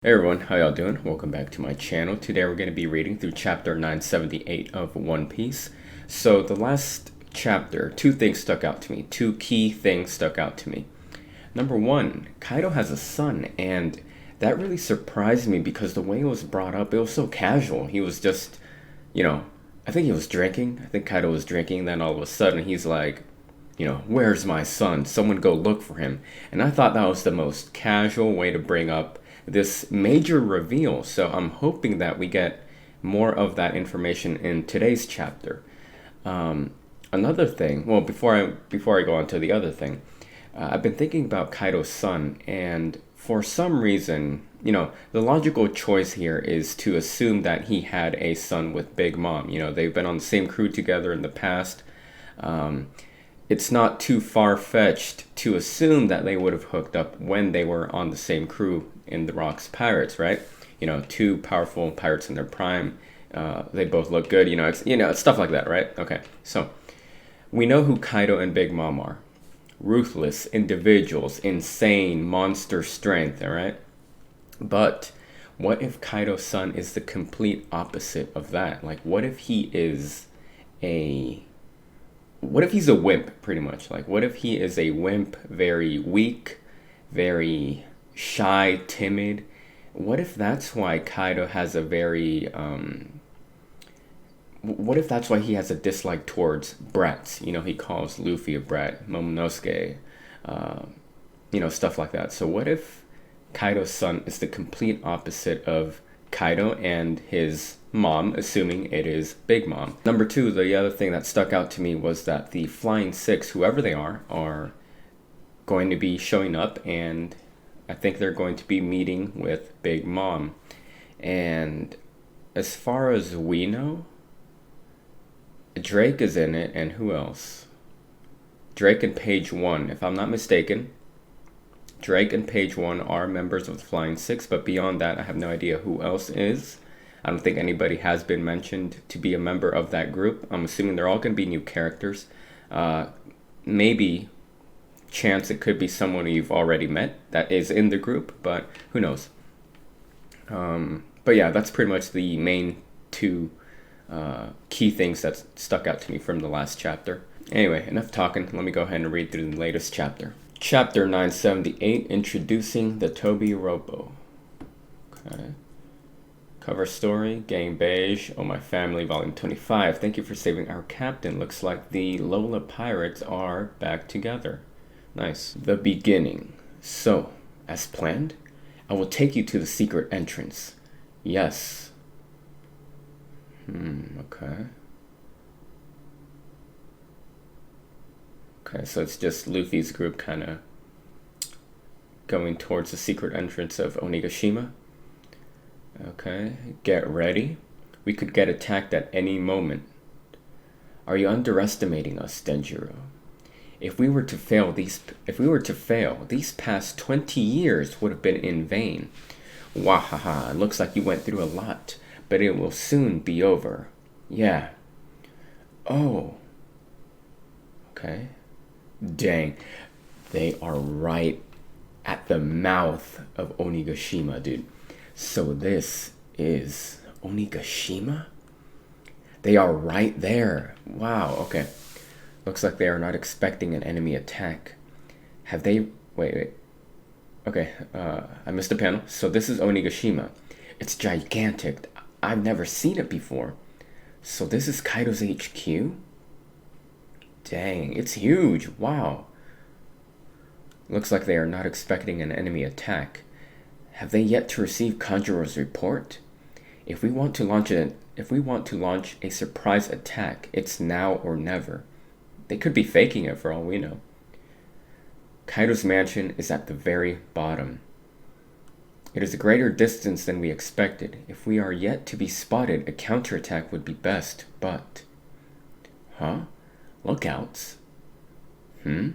Hey everyone, how y'all doing? Welcome back to my channel. Today we're going to be reading through chapter 978 of One Piece. So the last chapter, two things stuck out to me. Two key things stuck out to me. Number one, Kaido has a son, and that really surprised me because the way it was brought up, it was so casual. He was just, I think he was drinking. I think Kaido was drinking, then all of a sudden he's like, where's my son? Someone go look for him. And I thought that was the most casual way to bring up this major reveal. So I'm hoping that we get more of that information in today's chapter. Another thing, well, before I go on to the other thing, I've been thinking about Kaido's son, and for some reason, the logical choice here is to assume that he had a son with Big Mom. They've been on the same crew together in the past. It's not too far-fetched to assume that they would have hooked up when they were on the same crew in the Rock's Pirates, right? Two powerful pirates in their prime. They both look good, stuff like that, right? Okay, so we know who Kaido and Big Mom are. Ruthless individuals, insane monster strength, all right? But what if Kaido's son is the complete opposite of that? Like, what if he's a wimp, pretty much? Like, what if he is a wimp, very weak, very shy, timid? What if that's why Kaido has a what if that's why he has a dislike towards brats? He calls Luffy a brat, Momonosuke, stuff like that. So what if Kaido's son is the complete opposite of Kaido and his mom, assuming it is Big Mom? Number two, the other thing that stuck out to me was that the Flying Six, whoever they are going to be showing up, and I think they're going to be meeting with Big Mom. And as far as we know, Drake is in it, and who else? Drake and Page One, if I'm not mistaken. Drake and Page One are members of the Flying Six, but beyond that, I have no idea who else is. I don't think anybody has been mentioned to be a member of that group. I'm assuming they're all going to be new characters. Maybe chance it could be someone you've already met that is in the group, but who knows? But yeah, that's pretty much the main two key things that stuck out to me from the last chapter. Anyway, enough talking. Let me go ahead and read through the latest chapter. Chapter 978, Introducing the Toby Robo. Okay. Cover story, Gang Beige, Oh My Family, Volume 25. Thank you for saving our captain. Looks like the Lola Pirates are back together. Nice. The beginning. So, as planned, I will take you to the secret entrance. Yes. Okay. Okay, so it's just Luffy's group kind of going towards the secret entrance of Onigashima. Okay, get ready. We could get attacked at any moment. Are you underestimating us, Denjiro? If we were to fail, these past 20 years would have been in vain. Wahaha, looks like you went through a lot, but it will soon be over. Yeah. Oh. Okay. Dang. They are right at the mouth of Onigashima, dude. So this is Onigashima? They are right there. Wow, okay. Looks like they are not expecting an enemy attack. Have they... Wait. Okay, I missed a panel. So this is Onigashima. It's gigantic. I've never seen it before. So this is Kaido's HQ? Dang, it's huge. Wow. Looks like they are not expecting an enemy attack. Have they yet to receive Kanjuro's report? If we want to launch a surprise attack, it's now or never. They could be faking it for all we know. Kaido's mansion is at the very bottom. It is a greater distance than we expected. If we are yet to be spotted, a counterattack would be best, but... Huh? Lookouts? I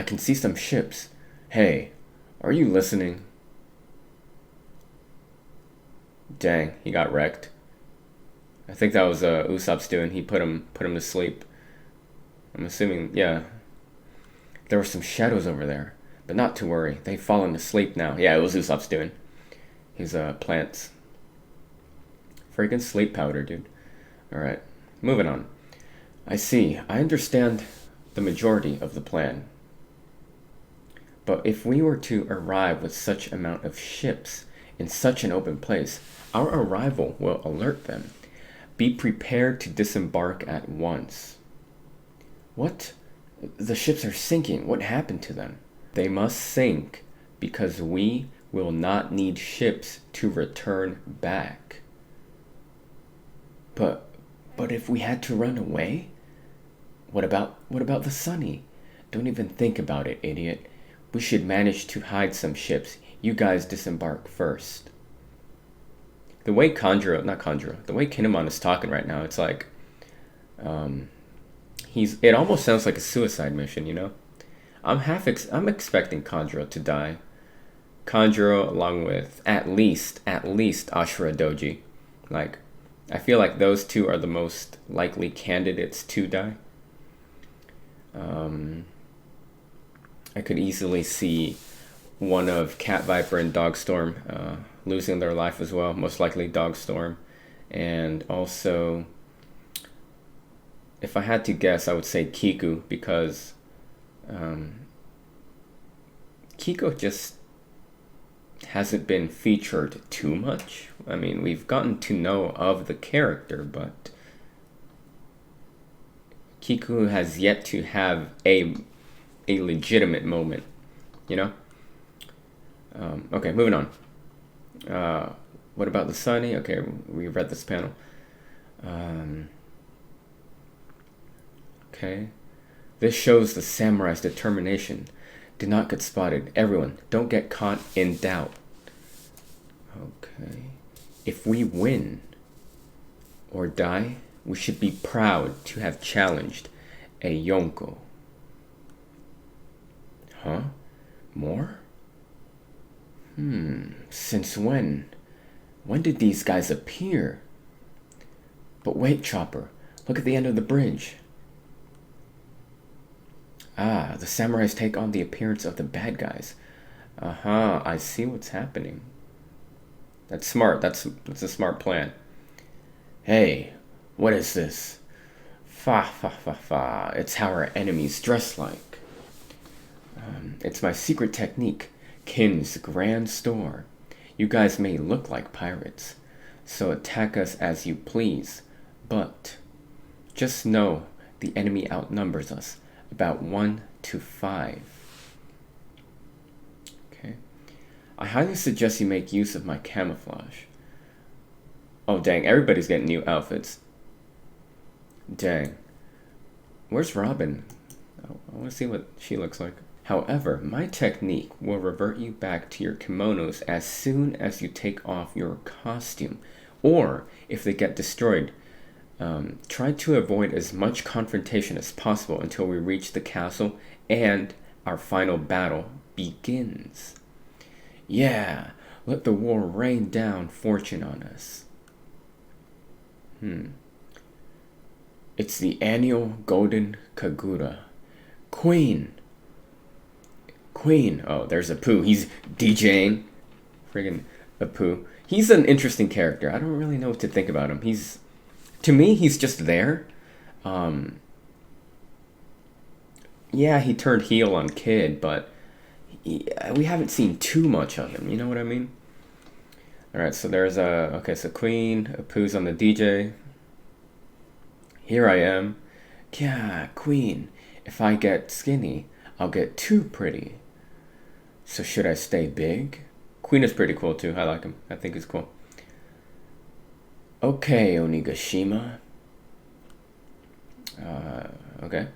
can see some ships. Hey, are you listening? Dang, he got wrecked. I think that was Usopp's doing. He put him to sleep. I'm assuming, yeah. There were some shadows over there. But not to worry, they've fallen asleep now. Yeah, it was Usopp's doing. his plants. Friggin' sleep powder, dude. Alright, moving on. I see. I understand the majority of the plan. But if we were to arrive with such amount of ships in such an open place, our arrival will alert them. Be prepared to disembark at once. What? The ships are sinking. What happened to them? They must sink because we will not need ships to return back. But if we had to run away? What about the Sunny? Don't even think about it, idiot. We should manage to hide some ships. You guys disembark first. The way the way Kinemon is talking right now, it's like, it almost sounds like a suicide mission, you know? I'm expecting Kanjuro to die. Kanjuro along with at least Ashura Doji. Like, I feel like those two are the most likely candidates to die. I could easily see one of Cat Viper and Dogstorm losing their life as well. Most likely Dogstorm. And also, if I had to guess, I would say Kiku, because Kiko just hasn't been featured too much. I mean, we've gotten to know of the character, but Kiku has yet to have a legitimate moment, you know? Okay, moving on. What about the Sunny? Okay, we read this panel. Okay. This shows the samurai's determination. Do not get spotted. Everyone, don't get caught in doubt. Okay. If we win or die, we should be proud to have challenged a Yonko. Huh? More? Since when? When did these guys appear? But wait, Chopper. Look at the end of the bridge. Ah, the samurais take on the appearance of the bad guys. I see what's happening. That's smart. That's a smart plan. Hey, what is this? Fa. It's how our enemies dress like. It's my secret technique, Kin's Grand Store. You guys may look like pirates, so attack us as you please, but just know the enemy outnumbers us about 1 to 5. Okay. I highly suggest you make use of my camouflage. Oh dang, everybody's getting new outfits. Dang. Where's Robin? I want to see what she looks like. However, my technique will revert you back to your kimonos as soon as you take off your costume, or if they get destroyed. Try to avoid as much confrontation as possible until we reach the castle and our final battle begins. Yeah, let the war rain down fortune on us. It's the annual Golden Kagura. Queen! Oh, there's Apu. He's DJing. Friggin' Apu. He's an interesting character. I don't really know what to think about him. To me, he's just there. Yeah, he turned heel on Kid, but we haven't seen too much of him. You know what I mean? Alright, so there's so Queen, Apu's on the DJ. Here I am. Yeah, Queen. If I get skinny, I'll get too pretty. So should I stay big? Queen is pretty cool too. I like him. I think he's cool. Okay, Onigashima. Okay.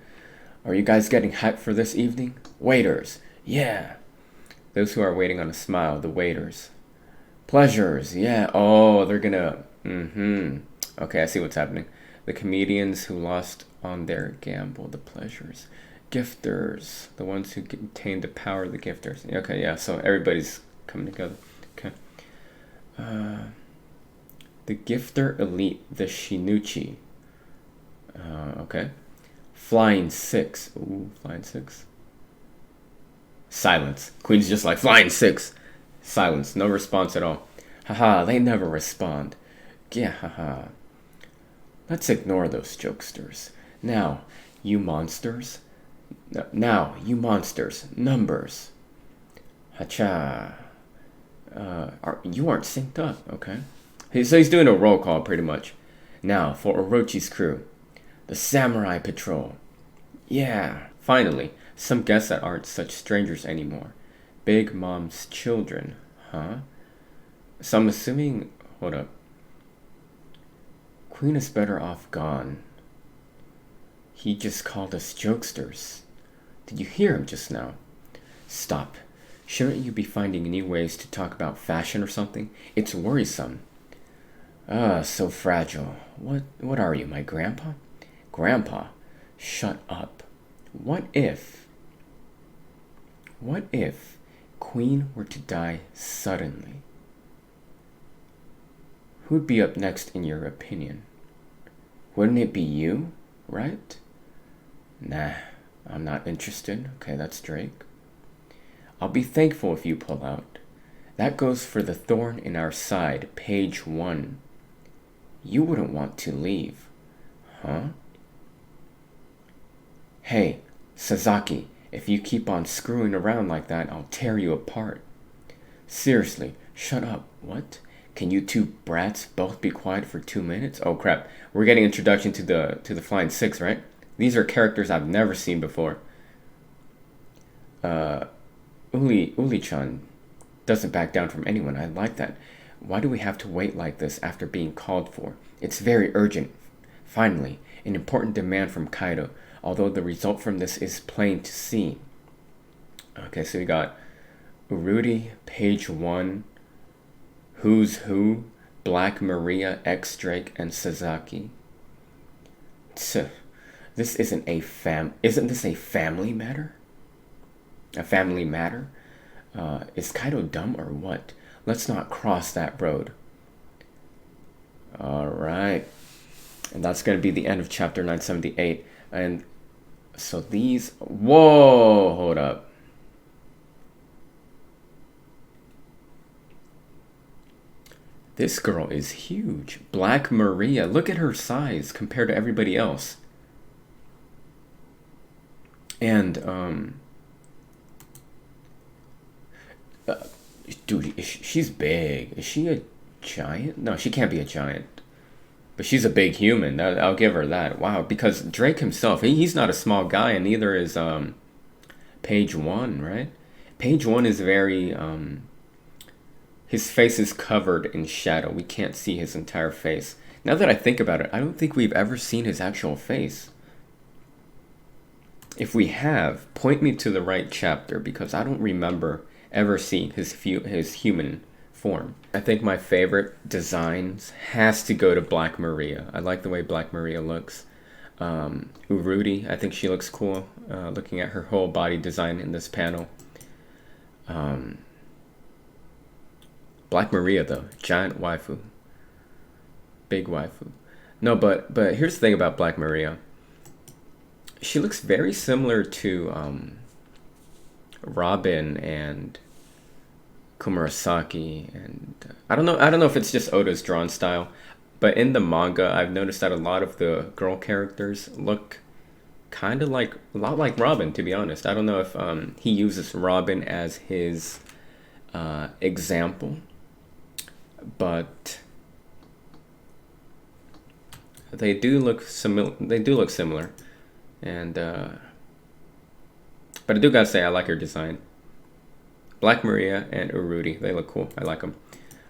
Are you guys getting hyped for this evening? Waiters. Yeah. Those who are waiting on a smile, the waiters. Pleasures. Yeah. Oh, they're gonna... Okay, I see what's happening. The comedians who lost on their gamble, the pleasures. Gifters. The ones who obtained the power of the gifters. Okay, yeah, so everybody's coming together. Okay. The Gifter Elite, the Shinuchi. Okay. Flying 6. Ooh, Flying 6. Silence. Queen's just like, Flying 6. Silence. No response at all. Haha, they never respond. Yeah, haha. Let's ignore those jokesters. Now, you monsters. Now, you monsters. Numbers. Hacha. You aren't synced up, okay? So he's doing a roll call, pretty much. Now, for Orochi's crew. The Samurai Patrol. Yeah. Finally, some guests that aren't such strangers anymore. Big Mom's children. Huh? So I'm assuming... Hold up. Queen is better off gone. He just called us jokesters. Did you hear him just now? Stop. Shouldn't you be finding new ways to talk about fashion or something? It's worrisome. So fragile. What are you, my grandpa? Grandpa, shut up. What if Queen were to die suddenly? Who'd be up next in your opinion? Wouldn't it be you, right? Nah, I'm not interested. Okay, that's Drake. I'll be thankful if you pull out. That goes for the thorn in our side, page 1. You wouldn't want to leave, huh? Hey, Sasaki, if you keep on screwing around like that, I'll tear you apart. Seriously, shut up. What? Can you two brats both be quiet for 2 minutes? Oh crap, we're getting introduction to the Flying Six, right? These are characters I've never seen before. Uli-chan doesn't back down from anyone. I like that. Why do we have to wait like this after being called for? It's very urgent. Finally, an important demand from Kaido, although the result from this is plain to see. Okay, so we got Urudi, page 1, Who's Who, Black Maria, X Drake, and Sasaki. This isn't this a family matter? A family matter? Is Kaido dumb or what? Let's not cross that road. Alright. And that's going to be the end of chapter 978. And so these... Whoa! Hold up. This girl is huge. Black Maria. Look at her size compared to everybody else. And, dude, she's big. Is she a giant? No, she can't be a giant. But she's a big human. I'll give her that. Wow, because Drake himself, he's not a small guy, and neither is Page 1, right? Page 1 is very... his face is covered in shadow. We can't see his entire face. Now that I think about it, I don't think we've ever seen his actual face. If we have, point me to the right chapter, because I don't remember ever seeing his human form. I think my favorite designs has to go to Black Maria. I like the way Black Maria looks. Urudi, I think she looks cool, looking at her whole body design in this panel. Black Maria, though, giant waifu. Big waifu. No, but here's the thing about Black Maria. She looks very similar to Robin and Komurasaki, and I don't know if it's just Oda's drawn style, but in the manga I've noticed that a lot of the girl characters look kind of like a lot like Robin, to be honest. I don't know if he uses Robin as his example, but they do look similar. And but I do gotta say I like her design. Black Maria and Urudi, they look cool. I like them.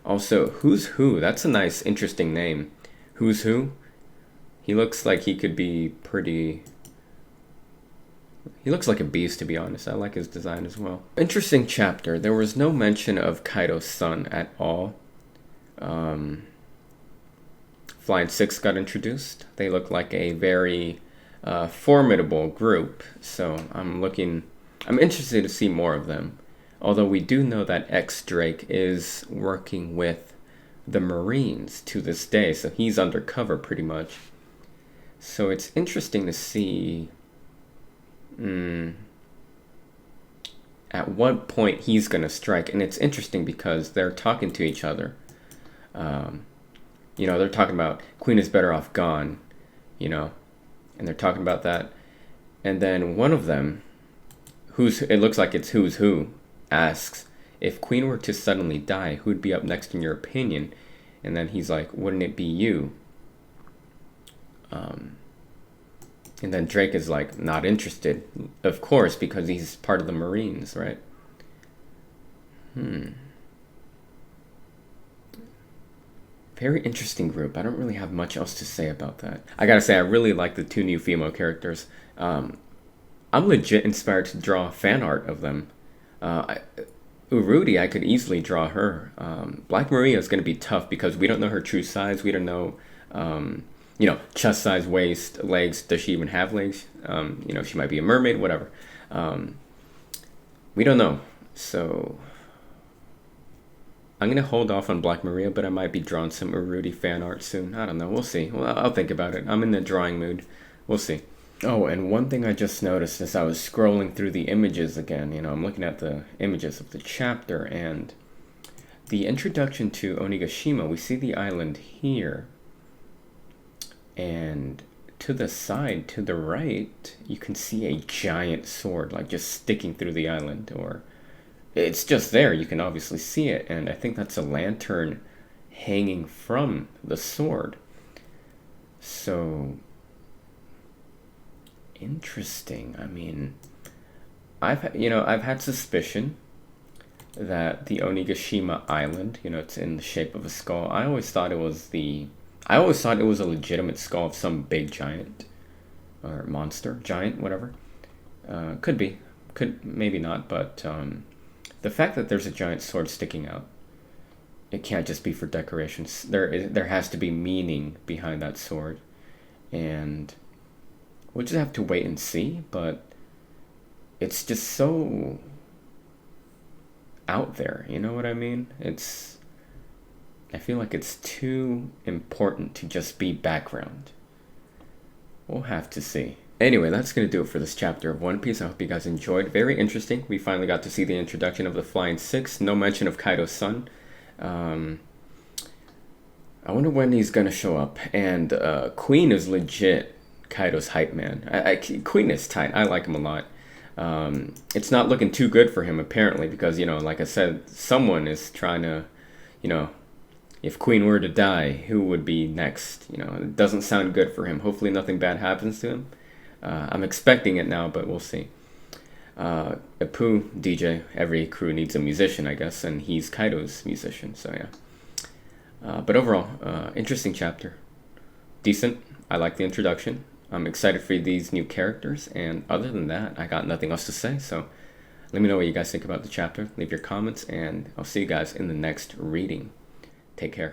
Also, Who's Who? That's a nice, interesting name. Who's Who? He looks like he could be pretty... He looks like a beast, to be honest. I like his design as well. Interesting chapter. There was no mention of Kaido's son at all. Flying Six got introduced. They look like a very formidable group. So I'm interested to see more of them. Although we do know that X Drake is working with the Marines to this day, so he's undercover pretty much. So it's interesting to see at what point he's going to strike. And it's interesting because they're talking to each other. You know, they're talking about Queen is better off gone, you know, and they're talking about that. And then one of them, it looks like it's who's who, asks, if Queen were to suddenly die, who'd be up next in your opinion? And then he's like, wouldn't it be you? And then Drake is like, not interested. Of course, because he's part of the Marines, right? Very interesting group. I don't really have much else to say about that. I gotta say, I really like the two new female characters. I'm legit inspired to draw fan art of them. Urruti, I could easily draw her. Black Maria is going to be tough because we don't know her true size. We don't know, you know, chest size, waist, legs. Does she even have legs? You know, she might be a mermaid, whatever. We don't know. So I'm going to hold off on Black Maria, but I might be drawing some Urruti fan art soon. I don't know. We'll see. Well, I'll think about it. I'm in the drawing mood. We'll see. Oh, and one thing I just noticed as I was scrolling through the images again, you know, I'm looking at the images of the chapter, and the introduction to Onigashima, we see the island here, and to the side, to the right, you can see a giant sword, like just sticking through the island, or it's just there, you can obviously see it, and I think that's a lantern hanging from the sword. So interesting. I mean, I've had suspicion that the Onigashima Island, you know, it's in the shape of a skull. I always thought it was a legitimate skull of some big giant or monster, giant, whatever. Could be, maybe not, but the fact that there's a giant sword sticking out, it can't just be for decorations. There has to be meaning behind that sword, and we'll just have to wait and see, but it's just so out there, you know what I mean? I feel like it's too important to just be background. We'll have to see. Anyway, that's going to do it for this chapter of One Piece. I hope you guys enjoyed. Very interesting. We finally got to see the introduction of the Flying Six. No mention of Kaido's son. I wonder when he's going to show up. And Queen is legit Kaido's hype man. Queen is tight. I like him a lot. It's not looking too good for him, apparently, because, you know, like I said, someone is trying to, you know, if Queen were to die, who would be next? You know, it doesn't sound good for him. Hopefully nothing bad happens to him. I'm expecting it now, but we'll see. Apu, DJ, every crew needs a musician, I guess, and he's Kaido's musician, so yeah. But overall, interesting chapter. Decent. I like the introduction. I'm excited for these new characters, and other than that, I got nothing else to say, so let me know what you guys think about the chapter. Leave your comments, and I'll see you guys in the next reading. Take care.